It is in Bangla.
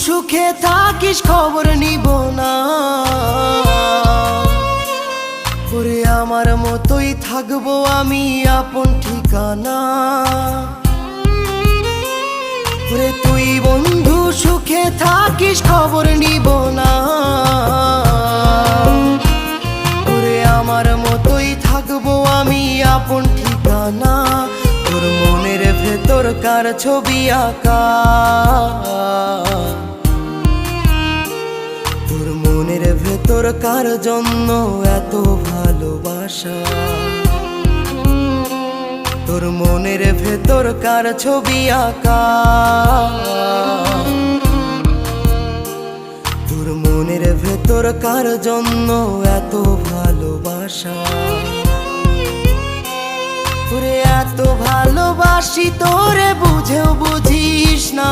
সুখে থাকিস খবর নিব না, ওরে আমার মতোই থাকবো আমি আপন ঠিকানা। ওরে তুই বন্ধু সুখে থাকিস খবর নিব না, ওরে আমার মতোই থাকবো আমি আপন ঠিকানা। তোর মনের ভেতর কার ছবি আঁকা, তোর মনের ভেতর কার জন্য এত ভালোবাসা, তোর মনের ভেতর কার ছবি আঁকা, তোর মনের ভেতর কার জন্য এত ভালোবাসা। তোরে এত ভালোবাসি তোরে বুঝেও বুঝিস না।